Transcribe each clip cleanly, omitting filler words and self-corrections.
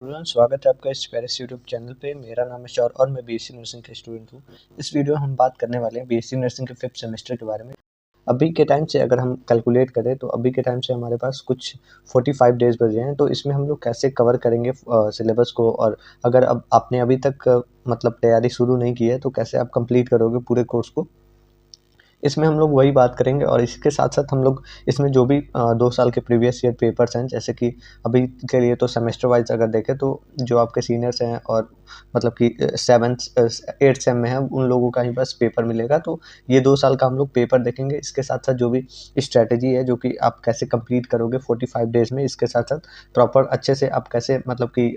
Everyone, स्वागत है आपका इस प्यारे यूट्यूब चैनल पे। मेरा नाम है शौर और मैं बीएससी नर्सिंग का स्टूडेंट हूँ। इस वीडियो में हम बात करने वाले हैं बीएससी नर्सिंग के 5th सेमेस्टर के बारे में। अभी के टाइम से अगर हम कैलकुलेट करें तो अभी के टाइम से हमारे पास कुछ 45 डेज़ बचे हैं। तो इसमें हम लोग कैसे कवर करेंगे सिलेबस को, और अगर अब आपने अभी तक मतलब तैयारी शुरू नहीं की है तो कैसे आप कंप्लीट करोगे पूरे कोर्स को, इसमें हम लोग वही बात करेंगे। और इसके साथ-साथ हम लोग इसमें जो भी 2 साल के प्रीवियस ईयर पेपर्स हैं, जैसे कि अभी के लिए तो सेमेस्टर वाइज़ अगर देखें तो जो आपके सीनियर्स हैं और मतलब कि 8th सेम में हैं, उन लोगों का ही बस पेपर मिलेगा। तो ये 2 साल का हम लोग पेपर देखेंगे। इसके साथ-साथ जो भी स्ट्रैटेजी है, जो कि आप कैसे कंप्लीट करोगे 45 डेज़ में, इसके साथ-साथ प्रॉपर अच्छे से आप कैसे मतलब कि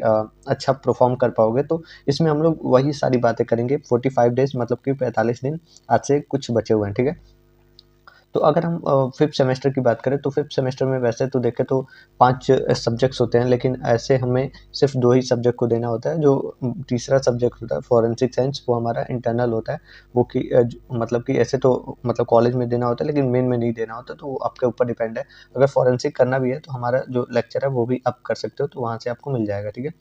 अच्छा परफ़ॉर्म कर पाओगे। तो इसमें हम लोग वही सारी बातें करेंगे। 45 डेज़ मतलब कि 45 दिन आज से कुछ बचे हुए हैं, ठीक है? तो अगर हम 5th सेमेस्टर की बात करें तो 5th सेमेस्टर में वैसे तो देखें तो 5 सब्जेक्ट्स होते हैं, लेकिन ऐसे हमें सिर्फ 2 ही सब्जेक्ट को देना होता है। जो तीसरा सब्जेक्ट होता है फॉरेंसिक साइंस, वो हमारा इंटरनल होता है। वो कि मतलब कि ऐसे तो मतलब कॉलेज में देना होता है, लेकिन मेन में नहीं देना होता, तो वो आपके ऊपर डिपेंड है। अगर फॉरेंसिक करना भी है तो हमारा जो लेक्चर है वो भी आप कर सकते हो, तो वहाँ से आपको मिल जाएगा, ठीक है?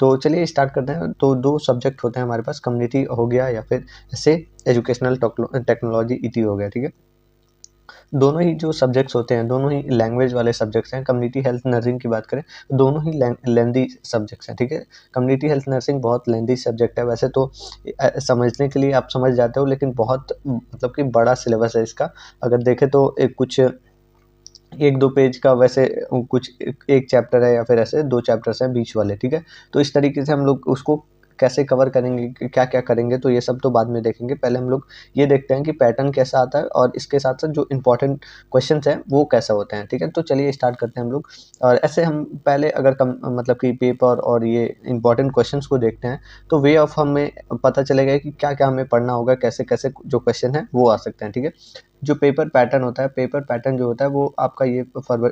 तो चलिए स्टार्ट करते हैं। तो 2 सब्जेक्ट होते हैं हमारे पास, कम्युनिटी हो गया या फिर ऐसे एजुकेशनल टेक्नोलॉजी ईटी हो गया, ठीक है? दोनों ही जो सब्जेक्ट्स होते हैं, दोनों ही लैंग्वेज वाले सब्जेक्ट्स हैं। कम्युनिटी हेल्थ नर्सिंग की बात करें, दोनों ही लेंदी सब्जेक्ट्स हैं, ठीक है? कम्युनिटी हेल्थ नर्सिंग बहुत लेंदी सब्जेक्ट है। वैसे तो समझने के लिए आप समझ जाते हो, लेकिन बहुत मतलब कि बड़ा सिलेबस है इसका। अगर देखें तो कुछ 1-2 पेज का वैसे कुछ एक चैप्टर है या फिर ऐसे 2 चैप्टर्स हैं बीच वाले, ठीक है? तो इस तरीके से हम लोग उसको कैसे कवर करेंगे, क्या-क्या करेंगे, तो ये सब तो बाद में देखेंगे। पहले हम लोग ये देखते हैं कि पैटर्न कैसा आता है और इसके साथ-साथ जो इम्पोर्टेंट क्वेश्चन्स हैं, वो कैसे होते हैं, ठीक है? तो चलिए स्टार्ट करते हैं हम लोग। और ऐसे हम पहले अगर कम मतलब कि पेपर और ये इम्पोर्टेंट क्वेश्चन्स को देखते हैं, तो वे ऑफ हमें पता चलेगा कि क्या-क्या हमें पढ़ना होगा, कैसे-कैसे जो क्वेश्चन हैं, वो आ सकते हैं, ठीक है? जो पेपर पैटर्न होता है, पेपर पैटर्न जो होता है वो आपका ये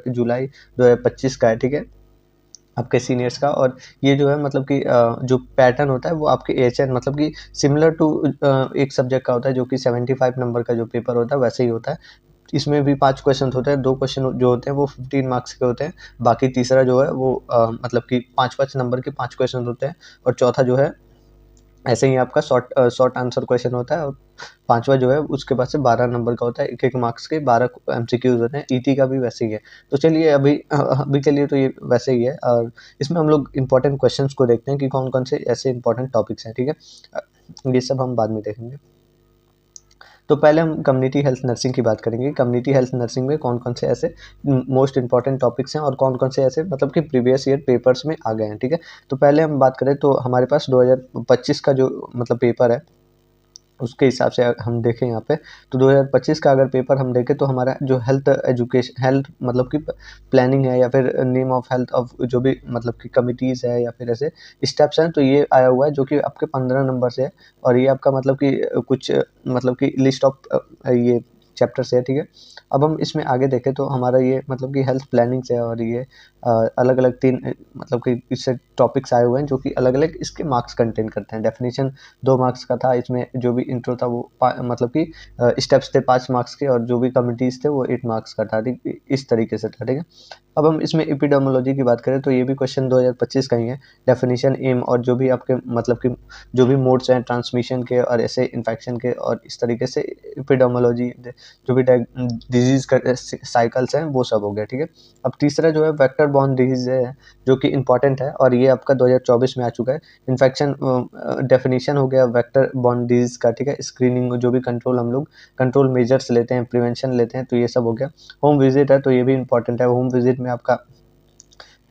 जुलाई 2025 का है, ठीक है? आपके सीनियर्स का। और ये जो है मतलब कि जो पैटर्न होता है वो आपके एएचएन मतलब कि सिमिलर टू एक सब्जेक्ट का होता है, जो कि 75 नंबर का जो पेपर होता है वैसे ही होता है। इसमें भी 5 क्वेश्चन होते हैं, 2 क्वेश्चन जो होते हैं वो 15 मार्क्स के होते हैं। बाकी तीसरा जो है वो मतलब कि 5-5 नंबर के 5 क्वेश्चन होते हैं, और चौथा जो है ऐसे ही आपका शॉर्ट आंसर क्वेश्चन होता है। और पाँचवा जो है उसके बाद से 12 नंबर का होता है, 1-1 मार्क्स के 12 एमसीक्यूज़ होते हैं। ईटी का भी वैसे ही है। तो चलिए अभी के लिए तो ये वैसे ही है। और इसमें हम लोग इम्पोर्टेंट क्वेश्चंस को देखते हैं कि कौन-कौन से ऐसे इम्पोर्टेंट टॉपिक्स हैं, ठीक है? ये सब हम बाद में देखेंगे। तो पहले हम कम्युनिटी हेल्थ नर्सिंग की बात करेंगे। कम्युनिटी हेल्थ नर्सिंग में कौन-कौन से ऐसे मोस्ट इम्पोर्टेंट टॉपिक्स हैं और कौन-कौन से ऐसे मतलब कि प्रीवियस ईयर पेपर्स में आ गए हैं, ठीक है? तो पहले हम बात करें तो हमारे पास 2025 का जो मतलब पेपर है, उसके हिसाब से हम देखें यहाँ पे, तो 2025 का अगर पेपर हम देखें तो हमारा जो हेल्थ मतलब कि प्लानिंग है, या फिर नेम ऑफ हेल्थ ऑफ जो भी मतलब कि कमिटीज़ है या फिर ऐसे स्टेप्स हैं, तो ये आया हुआ है जो कि आपके 15 नंबर से है। और ये आपका मतलब कि कुछ मतलब कि लिस्ट ऑफ ये चैप्टर से है, ठीक है? अब हम इसमें आगे देखें तो हमारा ये मतलब कि हेल्थ प्लानिंग से है। और ये अलग-अलग 3 मतलब कि इससे टॉपिक्स आए हुए हैं जो कि अलग-अलग इसके मार्क्स कंटेन करते हैं। डेफिनिशन 2 मार्क्स का था, इसमें जो भी इंट्रो था वो मतलब कि स्टेप्स थे 5 मार्क्स के, और जो भी कमिटीज़ थे वो 8 मार्क्स का था, ठीक? इस तरीके से था, ठीक है? अब हम इसमें एपिडेमियोलॉजी की बात करें तो ये भी क्वेश्चन 2025 का ही है। डेफिनिशन, एम और जो भी आपके मतलब कि जो भी मोड्स हैं ट्रांसमिशन के और ऐसे इन्फेक्शन के, और इस तरीके से एपिडेमियोलॉजी जो भी डिजीज़ का साइकिल्स हैं वो सब हो गया, ठीक है? अब तीसरा जो है वेक्टर बॉर्न डिजीज़ है, जो कि इम्पोर्टेंट है और ये आपका 2024 में आ चुका है। इन्फेक्शन डेफिनिशन हो गया वेक्टर बॉर्न डिजीज़ का, ठीक है? स्क्रीनिंग जो भी कंट्रोल हम लोग कंट्रोल मेजर्स लेते हैं, प्रिवेंशन लेते हैं, तो ये सब हो गया। होम विज़िट है तो ये भी इम्पोर्टेंट है। होम विज़िट में आपका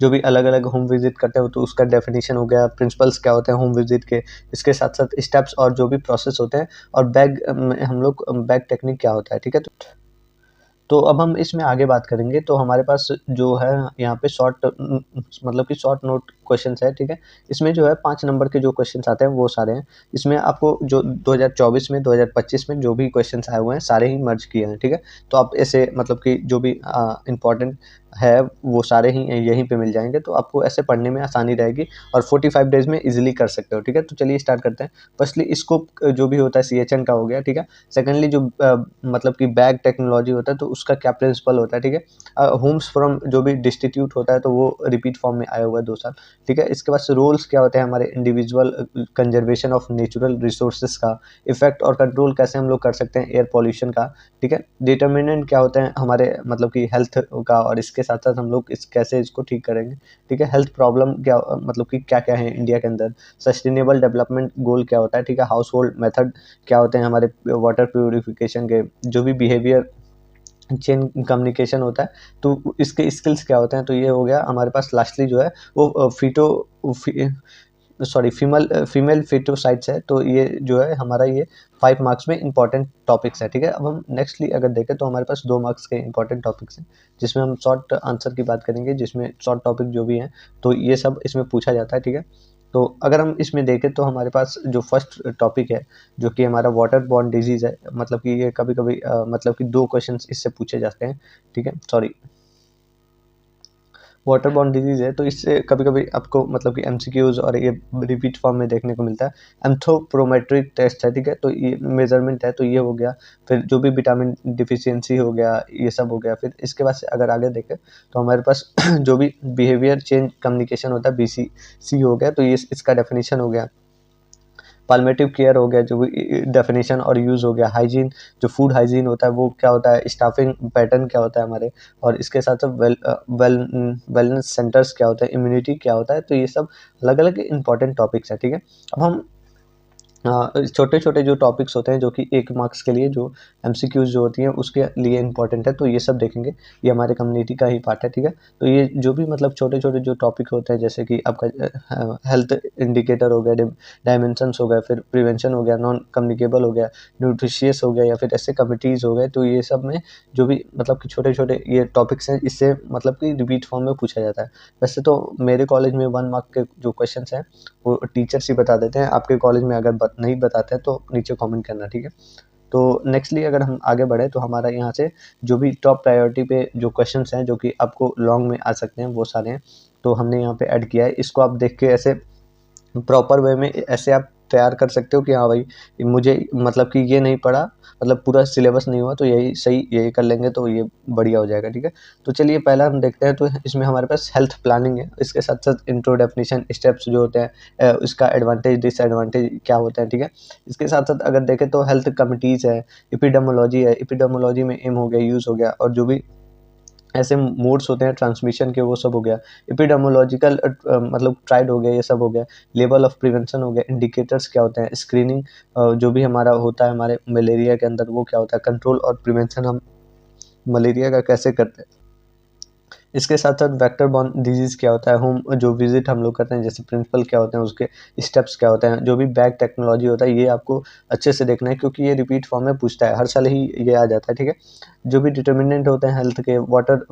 जो भी अलग-अलग होम विज़िट करते हो तो उसका डेफिनिशन हो गया, प्रिंसिपल्स क्या होते हैं होम विज़िट के, इसके साथ-साथ स्टेप्स और जो भी प्रोसेस होते हैं, और बैग में हम लोग बैग टेक्निक क्या होता है, ठीक है? तो अब हम इसमें आगे बात करेंगे। तो हमारे पास जो है यहाँ पे मतलब कि शॉर्ट नोट क्वेश्चंस है, ठीक है? इसमें जो है 5 नंबर के जो क्वेश्चंस आते हैं वो सारे हैं। इसमें आपको जो 2024 में 2025 में जो भी क्वेश्चंस आए हुए हैं सारे ही मर्ज किए हैं, ठीक है? तो आप ऐसे मतलब कि जो भी इम्पोर्टेंट है वो सारे ही यहीं पे मिल जाएँगे, तो आपको ऐसे पढ़ने में आसानी रहेगी और 45 डेज़ में ईज़िली कर सकते हो, ठीक है? तो चलिए स्टार्ट करते हैं। फर्स्टली स्कोप जो भी होता है सीएचएन का हो गया, ठीक है? सेकंडली जो मतलब कि बैग टेक्नोलॉजी होता है तो उसका क्या प्रिंसिपल होता है, ठीक है? होम्स फ्रॉम जो भी डिस्टीट्यूट होता है तो वो रिपीट फॉर्म में आया हुआ है 2 साल, ठीक है। इसके बाद से रोल्स क्या होते हैं हमारे individual conservation of natural resources का, इफेक्ट और कंट्रोल कैसे हम लोग कर सकते हैं एयर पॉल्यूशन का, ठीक है। डिटर्मिनेंट क्या होते हैं हमारे मतलब कि हेल्थ का, और इसके साथ साथ हम लोग कैसे इसको ठीक करेंगे, ठीक है। हेल्थ प्रॉब्लम क्या मतलब कि क्या क्या है इंडिया के अंदर, सस्टेनेबल डेवलपमेंट गोल क्या होता है, ठीक है। हाउस होल्ड मेथड क्या होते हैं हमारे वाटर प्योरिफिकेशन के, जो भी बिहेवियर चेन कम्युनिकेशन होता है तो इसके स्किल्स क्या होते हैं। तो ये हो गया हमारे पास लास्टली जो है वो फीमेल फिटोसाइट्स है। तो ये जो है हमारा ये 5 मार्क्स में इंपॉर्टेंट टॉपिक्स है, ठीक है। अब हम नेक्स्टली अगर देखें तो हमारे पास 2 मार्क्स के इंपॉर्टेंट टॉपिक्स हैं, जिसमें हम शॉर्ट आंसर की बात करेंगे, जिसमें शॉर्ट टॉपिक जो भी हैं तो ये सब इसमें पूछा जाता है, ठीक है। तो अगर हम इसमें देखें तो हमारे पास जो फर्स्ट टॉपिक है जो कि हमारा वाटर बॉर्न डिजीज़ है, मतलब कि ये कभी कभी मतलब कि 2 क्वेश्चंस इससे पूछे जाते हैं, ठीक है। सॉरी, वाटर बॉर्न डिजीज़ है तो इससे कभी-कभी आपको मतलब कि एमसीक्यूज़ और ये रिपीट फॉर्म में देखने को मिलता है। एंथ्रोपोमेट्रिक टेस्ट है, ठीक है, तो ये मेज़रमेंट है, तो ये हो गया। फिर जो भी विटामिन डिफिशियंसी हो गया, ये सब हो गया। फिर इसके बाद से अगर आगे देखें तो हमारे पास जो भी बिहेवियर चेंज कम्युनिकेशन होता है, बीसीसी हो गया, तो ये इसका डेफिनिशन हो गया। पाल्मेटिव केयर हो गया, जो भी डेफिनेशन और यूज़ हो गया। हाइजीन, जो फूड हाइजीन होता है वो क्या होता है, स्टाफिंग पैटर्न क्या होता है हमारे, और इसके साथ साथ वेलनेस सेंटर्स क्या होता है, इम्यूनिटी क्या होता है। तो ये सब अलग अलग इंपॉर्टेंट टॉपिक्स है, ठीक है। अब हम छोटे छोटे जो टॉपिक्स होते हैं जो कि 1 मार्क्स के लिए जो एमसीक्यूज जो होती हैं उसके लिए इंपॉर्टेंट है, तो ये सब देखेंगे। ये हमारे कम्युनिटी का ही पार्ट है, ठीक है। तो ये जो भी मतलब छोटे छोटे जो टॉपिक होते हैं, जैसे कि आपका हेल्थ इंडिकेटर हो गया, डायमेंशंस हो गया, फिर प्रिवेंशन हो गया, नॉन कम्युनिकेबल हो गया, न्यूट्रिशियस हो गया, या फिर ऐसे कमिटीज़ हो गए, तो ये सब में जो भी मतलब कि छोटे छोटे ये टॉपिक्स हैं, इससे मतलब कि रिपीट फॉर्म में पूछा जाता है। वैसे तो मेरे कॉलेज में 1 मार्क के जो क्वेश्चन हैं वो टीचर्स ही बता देते हैं। आपके कॉलेज में अगर नहीं बताते हैं तो नीचे कमेंट करना, ठीक है। तो नेक्स्टली अगर हम आगे बढ़े तो हमारा यहाँ से जो भी टॉप प्रायोरिटी पे जो क्वेश्चंस हैं जो कि आपको लॉन्ग में आ सकते हैं वो सारे हैं, तो हमने यहाँ पे ऐड किया है। इसको आप देख के ऐसे प्रॉपर वे में ऐसे आप तैयार कर सकते हो कि हाँ भाई मुझे मतलब कि ये नहीं पढ़ा, मतलब पूरा सिलेबस नहीं हुआ, तो यही सही, यही कर लेंगे तो ये बढ़िया हो जाएगा, ठीक है। तो चलिए पहला हम देखते हैं। तो इसमें हमारे पास हेल्थ प्लानिंग है, इसके साथ साथ इंट्रो, डेफिनेशन, स्टेप्स जो होते हैं, इसका एडवांटेज डिसएडवांटेज क्या होता है, ठीक है। इसके साथ साथ अगर देखें तो हेल्थ कमिटीज़ है, एपिडेमोलॉजी है, एपिडेमोलॉजी में एम हो गया, यूज़ हो गया, और जो भी ऐसे मोड्स होते हैं ट्रांसमिशन के वो सब हो गया। एपिडेमोलॉजिकल मतलब ट्राइड हो गया, ये सब हो गया। लेवल ऑफ प्रिवेंशन हो गया, इंडिकेटर्स क्या होते हैं, स्क्रीनिंग जो भी हमारा होता है हमारे मलेरिया के अंदर वो क्या होता है, कंट्रोल और प्रिवेंशन हम मलेरिया का कैसे करते हैं। इसके साथ साथ वेक्टर बॉर्न डिजीज़ क्या होता है, होम जो विजिट हम लोग करते हैं, जैसे प्रिंसिपल क्या होते हैं, उसके स्टेप्स क्या होते हैं, जो भी बैग टेक्नोलॉजी होता है, ये आपको अच्छे से देखना है क्योंकि ये रिपीट फॉर्म में पूछता है, हर साल ही ये आ जाता है, ठीक है। जो भी डिटर्मिनेंट होते हैं हेल्थ के, वाटर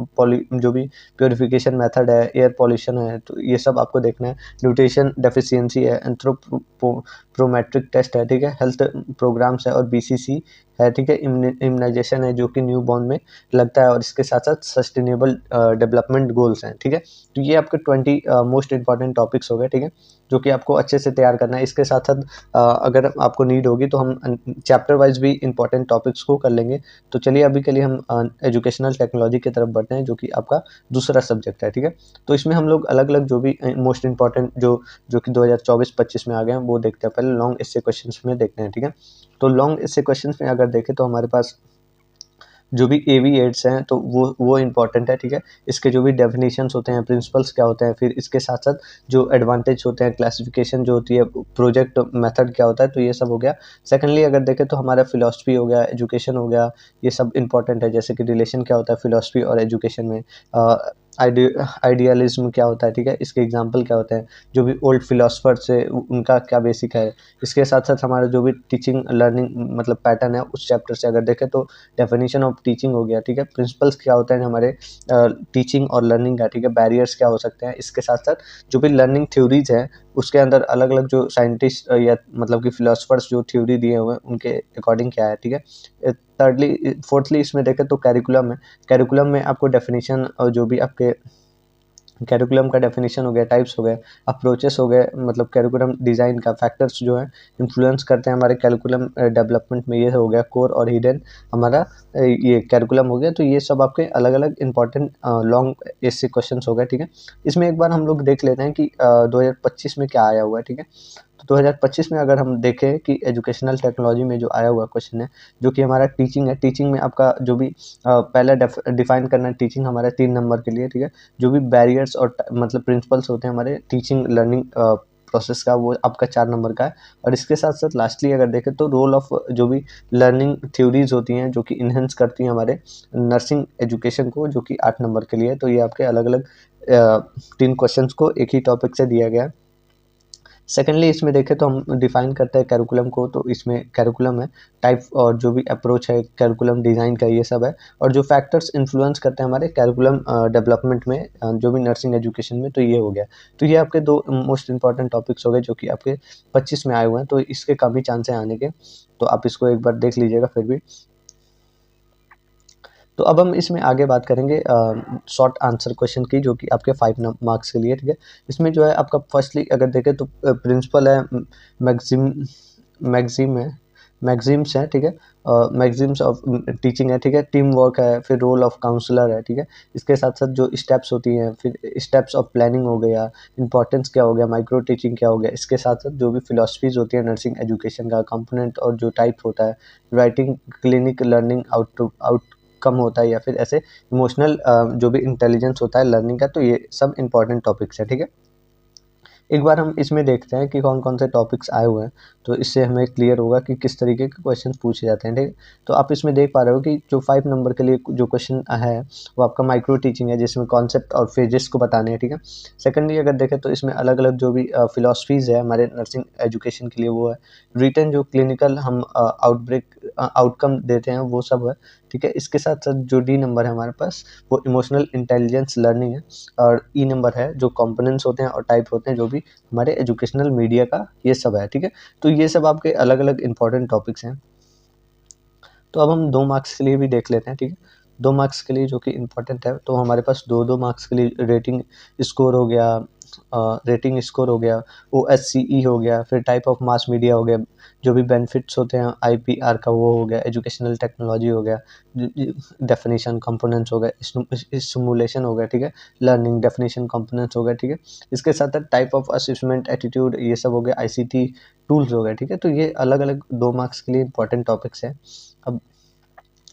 जो भी प्योरिफिकेशन मेथड है, एयर पॉल्यूशन है, तो ये सब आपको देखना है। न्यूट्रिशन डेफिशिएंसी है, एंथ्रोपोमेट्रिक टेस्ट है, ठीक है, हेल्थ प्रोग्राम्स है, और बीसीसी है, ठीक है, इम्यूनाइजेशन है जो कि न्यू बॉर्न में लगता है, और इसके साथ साथ सस्टेनेबल डेवलपमेंट गोल्स हैं, ठीक है। तो ये आपके 20 मोस्ट इंपॉर्टेंट टॉपिक्स हो गए, ठीक है, जो कि आपको अच्छे से तैयार करना है। इसके साथ साथ अगर आपको नीड होगी तो हम चैप्टर वाइज भी इंपॉर्टेंट टॉपिक्स को कर लेंगे। तो चलिए अभी के लिए हम एजुकेशनल टेक्नोलॉजी की तरफ बढ़ते हैं, जो कि आपका दूसरा सब्जेक्ट है, ठीक है। तो इसमें हम लोग अलग अलग जो भी मोस्ट इंपॉर्टेंट जो कि 2024-25 में आ गए हैं वो देखते हैं। पहले लॉन्ग एस्से क्वेश्चंस में देखते हैं, ठीक है। तो लॉन्ग एस्से क्वेश्चंस में अगर देखें तो हमारे पास जो भी एवी8s हैं तो वो इम्पॉर्टेंट है, ठीक है। इसके जो भी डेफिनेशंस होते हैं, प्रिंसिपल्स क्या होते हैं, फिर इसके साथ साथ जो एडवांटेज होते हैं, क्लासिफिकेशन जो होती है, प्रोजेक्ट मेथड क्या होता है, तो ये सब हो गया। सेकेंडली अगर देखें तो हमारा फिलॉसफी हो गया, एजुकेशन हो गया, ये सब इंपॉर्टेंट है, जैसे कि रिलेशन क्या होता है फिलॉसफी और एजुकेशन में, आइडियलिज्म क्या होता है, ठीक है, इसके एग्जाम्पल क्या होते हैं, जो भी ओल्ड फिलोसफर्स है उनका क्या बेसिक है। इसके साथ साथ हमारा जो भी टीचिंग लर्निंग मतलब पैटर्न है उस चैप्टर से अगर देखें तो डेफिनेशन ऑफ टीचिंग हो गया, ठीक है, प्रिंसिपल्स क्या होते हैं हमारे टीचिंग और लर्निंग का, ठीक है, बैरियर्स क्या हो सकते हैं। इसके साथ साथ जो भी लर्निंग थ्योरीज हैं उसके अंदर अलग अलग जो साइंटिस्ट या मतलब कि फिलोसफर्स जो थ्योरी दिए हुए हैं उनके अकॉर्डिंग क्या है, ठीक है। फोर्थली इसमें देखें तो कैरिकुलम है, कैरिकुलम में आपको डेफिनेशन और जो भी आपके कैरिकुलम का डेफिनेशन हो गया, टाइप्स हो गए, अप्रोचेस हो गए, मतलब कैरिकुलम डिज़ाइन का फैक्टर्स जो हैं इन्फ्लुएंस करते हैं हमारे कैरिकुलम डेवलपमेंट में, ये हो गया कोर और हिडन हमारा ये कैरिकुलम हो गया। तो ये सब आपके अलग अलग इंपॉर्टेंट लॉन्ग एसे क्वेश्चन हो गए, ठीक है। इसमें एक बार हम लोग देख लेते हैं कि 2025 में क्या आया हुआ है, ठीक है। तो 2025 में अगर हम देखें कि एजुकेशनल टेक्नोलॉजी में जो आया हुआ क्वेश्चन है, जो कि हमारा टीचिंग है, टीचिंग में आपका जो भी पहले डिफाइन करना है टीचिंग हमारे 3 नंबर के लिए, ठीक है। जो भी बैरियर्स और मतलब प्रिंसिपल्स होते हैं हमारे टीचिंग लर्निंग प्रोसेस का, वो आपका 4 नंबर का है। और इसके साथ साथ लास्टली अगर देखें तो रोल ऑफ जो भी लर्निंग थ्योरीज होती हैं जो कि इन्हेंस करती हैं हमारे नर्सिंग एजुकेशन को, जो कि 8 नंबर के लिए है। तो ये आपके अलग अलग 3 क्वेश्चंस को एक ही टॉपिक से दिया गया है। सेकेंडली इसमें देखें तो हम डिफाइन करते हैं कैरिकुलम को, तो इसमें कैरिकुलम है, टाइप और जो भी अप्रोच है कैरिकुलम डिज़ाइन का, ये सब है। और जो फैक्टर्स इन्फ्लुएंस करते हैं हमारे कैरिकुलम डेवलपमेंट में जो भी नर्सिंग एजुकेशन में, तो ये हो गया। तो ये आपके 2 मोस्ट इंपॉर्टेंट टॉपिक्स हो गए जो कि आपके 25 में आए हुए हैं। तो इसके काफ़ी चांस हैं आने के, तो आप इसको एक बार देख लीजिएगा फिर भी। तो अब हम इसमें आगे बात करेंगे शॉर्ट आंसर क्वेश्चन की, जो कि आपके 5 मार्क्स के लिए, ठीक है। इसमें जो है आपका फर्स्टली अगर देखें तो प्रिंसिपल है, मैक्सिम मैक्सिम है मैक्सिम्स है, ठीक है। मैक्सिम्स ऑफ टीचिंग है, ठीक है। टीम वर्क है, फिर रोल ऑफ काउंसलर है, ठीक है। इसके साथ साथ जो स्टेप्स होती हैं, फिर स्टेप्स ऑफ प्लानिंग हो गया, इंपॉर्टेंस क्या हो गया, माइक्रो टीचिंग क्या हो गया। इसके साथ साथ जो भी फिलोसफीज होती है नर्सिंग एजुकेशन का कंपोनेंट और जो टाइप होता है, राइटिंग, क्लिनिक लर्निंग आउट कम होता है, या फिर ऐसे इमोशनल जो भी इंटेलिजेंस होता है लर्निंग का। तो ये सब इंपॉर्टेंट टॉपिक्स है, ठीक है। एक बार हम इसमें देखते हैं कि कौन कौन से टॉपिक्स आए हुए हैं, तो इससे हमें क्लियर होगा कि किस तरीके के क्वेश्चन पूछे जाते हैं, ठीक है। तो आप इसमें देख पा रहे हो कि जो 5 नंबर के लिए जो क्वेश्चन है वो आपका माइक्रो टीचिंग है, जिसमें कॉन्सेप्ट और फेजेस को बताने हैं, ठीक है। सेकेंडली अगर देखें तो इसमें अलग अलग जो भी फिलोसफीज़ है हमारे नर्सिंग एजुकेशन के लिए, वो है। रिटर्न जो क्लिनिकल हम आउटकम देते हैं, वो सब है, ठीक है। इसके साथ साथ जो डी नंबर है हमारे पास, वो इमोशनल इंटेलिजेंस लर्निंग है। और ई नंबर है जो कंपोनेंट्स होते हैं और टाइप होते हैं जो भी हमारे एजुकेशनल मीडिया का, ये सब है, ठीक है। तो ये सब आपके अलग अलग इंपॉर्टेंट टॉपिक्स हैं। तो अब हम 2 मार्क्स के लिए भी देख लेते हैं, ठीक है। 2 मार्क्स के लिए जो कि इम्पोर्टेंट है, तो हमारे पास 2-2 मार्क्स के लिए रेटिंग स्कोर हो गया, रेटिंग स्कोर हो गया, OSCE हो गया, फिर टाइप ऑफ मास मीडिया हो गया, जो भी बेनिफिट्स होते हैं IPR का, वो हो गया, एजुकेशनल टेक्नोलॉजी हो गया, डेफिनेशन कंपोनेंट्स हो गए, सिमुलेशन हो गया, ठीक है। लर्निंग डेफिनेशन कंपोनेंट्स हो गया, ठीक है। इसके साथ साथ टाइप ऑफ असेसमेंट एटीट्यूड, ये सब हो गया, ICT टूल्स हो गए, ठीक है। तो ये अलग अलग 2 मार्क्स के लिए इंपॉर्टेंट टॉपिक्स हैं। अब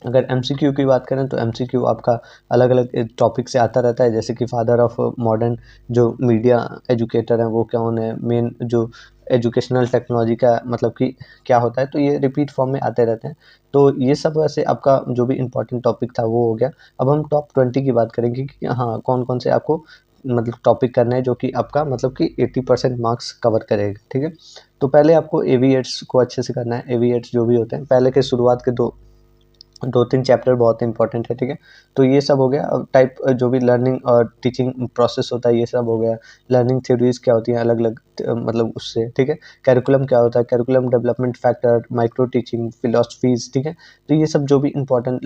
अगर MCQ की बात करें तो MCQ आपका अलग अलग टॉपिक से आता रहता है, जैसे कि फादर ऑफ मॉडर्न जो मीडिया एजुकेटर हैं वो कौन है, मेन जो एजुकेशनल टेक्नोलॉजी का मतलब कि क्या होता है, तो ये रिपीट फॉर्म में आते रहते हैं। तो ये सब वैसे आपका जो भी इम्पोर्टेंट टॉपिक था वो हो गया। अब हम टॉप 20 की बात करेंगे कि हाँ कौन कौन से आपको मतलब टॉपिक करना है जो कि आपका मतलब कि 80% मार्क्स कवर करेगा, ठीक है। तो पहले आपको AVETS को अच्छे से करना है। AVETS जो भी होते हैं, पहले के शुरुआत के 2-3 चैप्टर बहुत इंपॉर्टेंट है, ठीक है। तो ये सब हो गया। अब टाइप जो भी लर्निंग और टीचिंग प्रोसेस होता है, ये सब हो गया। लर्निंग थ्योरीज क्या होती हैं अलग अलग, मतलब उससे, ठीक है। कैरिकुलम क्या होता है, curriculum development factor, micro teaching, philosophies, ठीक है। तो ये सब जो भी इंपॉर्टेंट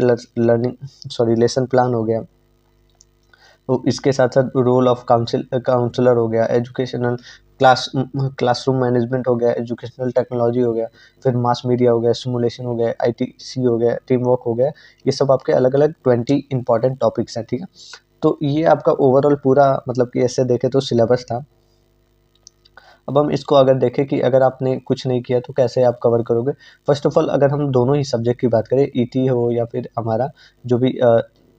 लेसन प्लान हो गया। तो इसके साथ साथ रोल ऑफ काउंसलर हो गया, एजुकेशनल क्लासरूम मैनेजमेंट हो गया, एजुकेशनल टेक्नोलॉजी हो गया, फिर मास मीडिया हो गया, सिमुलेशन हो गया, ITC हो गया, टीम वर्क हो गया। ये सब आपके अलग अलग 20 इंपॉर्टेंट टॉपिक्स हैं, ठीक है। तो ये आपका ओवरऑल पूरा मतलब कि ऐसे देखें तो सिलेबस था। अब हम इसको अगर देखें कि अगर आपने कुछ नहीं किया तो कैसे आप कवर करोगे। फर्स्ट ऑफ ऑल अगर हम दोनों ही सब्जेक्ट की बात करें, ET हो या फिर हमारा जो भी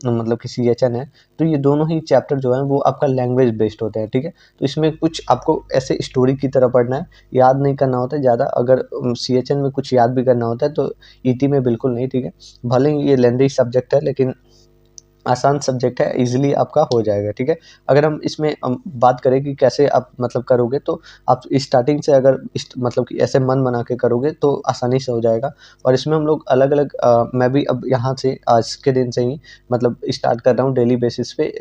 मतलब कि CHN है, तो ये दोनों ही चैप्टर जो है वो आपका लैंग्वेज बेस्ड होते हैं, ठीक है। तो इसमें कुछ आपको ऐसे स्टोरी की तरह पढ़ना है, याद नहीं करना होता है ज़्यादा। अगर CHN में कुछ याद भी करना होता है तो ET में बिल्कुल नहीं, ठीक है। भले ही ये लेंथी सब्जेक्ट है लेकिन आसान सब्जेक्ट है, ईज़िली आपका हो जाएगा, ठीक है। अगर हम इसमें बात करें कि कैसे आप मतलब करोगे, तो आप स्टार्टिंग से अगर मतलब कि ऐसे मन बना के करोगे तो आसानी से हो जाएगा। और इसमें हम लोग अलग-अलग मैं भी अब यहाँ से आज के दिन से ही मतलब स्टार्ट कर रहा हूँ डेली बेसिस पे,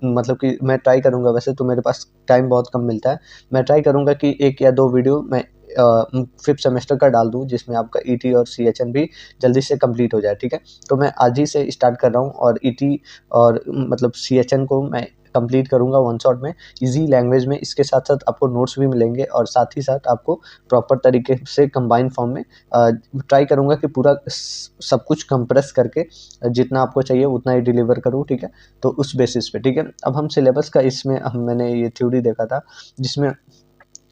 मतलब कि मैं ट्राई करूँगा, वैसे तो मेरे पास टाइम बहुत कम मिलता है। मैं ट्राई करूँगा कि 1 या 2 वीडियो मैं 5th सेमेस्टर का डाल दूँ, जिसमें आपका ET और CHN भी जल्दी से कंप्लीट हो जाए, ठीक है। तो मैं आज ही से स्टार्ट कर रहा हूँ और ET और मतलब CHN को मैं कंप्लीट करूँगा वन शॉट में, ईजी लैंग्वेज में। इसके साथ साथ आपको नोट्स भी मिलेंगे और साथ ही साथ आपको प्रॉपर तरीके से कंबाइंड फॉर्म में ट्राई करूँगा कि पूरा सब कुछ कंप्रेस करके जितना आपको चाहिए उतना ही डिलीवर करूँ, ठीक है। तो उस बेसिस पे, ठीक है। अब हम सिलेबस का इसमें मैंने ये थ्योरी देखा था जिसमें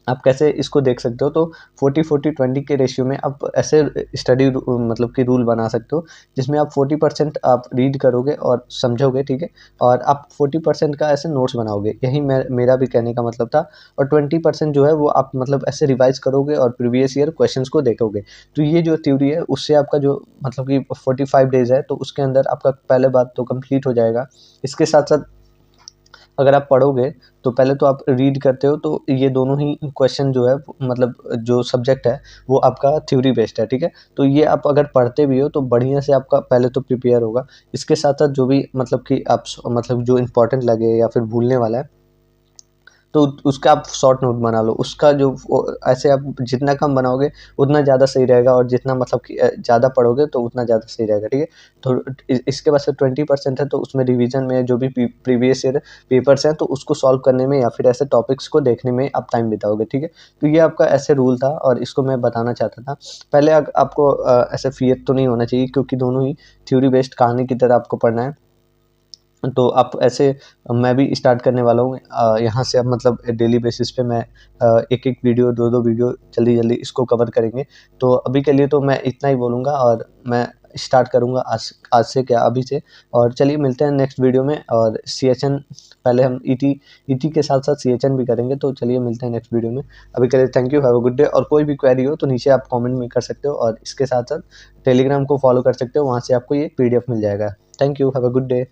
आप कैसे इसको देख सकते हो। तो 40-40-20 के रेशियो में आप ऐसे स्टडी मतलब कि रूल बना सकते हो जिसमें आप 40% आप रीड करोगे और समझोगे, ठीक है, और आप 40% का ऐसे नोट्स बनाओगे। यही मेरा भी कहने का मतलब था। और 20% जो है वो आप मतलब ऐसे रिवाइज करोगे और प्रीवियस ईयर क्वेश्चंस को देखोगे। तो ये जो थ्योरी है उससे आपका जो मतलब कि 45 डेज है तो उसके अंदर आपका पहले बात तो कंप्लीट हो जाएगा। इसके साथ साथ अगर आप पढ़ोगे तो पहले तो आप रीड करते हो, तो ये दोनों ही क्वेश्चन जो है मतलब जो सब्जेक्ट है वो आपका थ्योरी बेस्ड है, ठीक है। तो ये आप अगर पढ़ते भी हो तो बढ़िया से आपका पहले तो प्रिपेयर होगा। इसके साथ साथ जो भी मतलब कि आप मतलब जो इम्पोर्टेंट लगे या फिर भूलने वाला है तो उसका आप शॉर्ट नोट बना लो। उसका जो ऐसे आप जितना कम बनाओगे उतना ज़्यादा सही रहेगा, और जितना मतलब कि ज़्यादा पढ़ोगे तो उतना ज़्यादा सही रहेगा, ठीक है। तो इसके बाद से 20% है तो उसमें रिवीजन में जो भी प्रीवियस ईयर पेपर्स हैं तो उसको सॉल्व करने में या फिर ऐसे टॉपिक्स को देखने में आप टाइम बिताओगे, ठीक है। तो ये आपका ऐसे रूल था और इसको मैं बताना चाहता था। पहले आपको ऐसे फियर तो नहीं होना चाहिए क्योंकि दोनों ही थ्योरी बेस्ड कहानी की तरह आपको पढ़ना है। तो आप ऐसे मैं भी स्टार्ट करने वाला हूँ यहाँ से। अब मतलब डेली बेसिस पे मैं एक-एक वीडियो, 2-2 वीडियो जल्दी-जल्दी इसको कवर करेंगे। तो अभी के लिए तो मैं इतना ही बोलूँगा और मैं स्टार्ट करूँगा आज आज से क्या अभी से। और चलिए मिलते हैं नेक्स्ट वीडियो में। और सीएचएन पहले हम ईटी के साथ-साथ सीएचएन भी करेंगे। तो चलिए मिलते हैं नेक्स्ट वीडियो में। अभी के लिए thank you, have a good day. और कोई भी क्वेरी हो तो नीचे आप कमेंट में कर सकते हो और इसके साथ-साथ टेलीग्राम को फॉलो कर सकते हो, वहाँ से आपको ये पीडीएफ मिल जाएगा। Thank you, have a good day.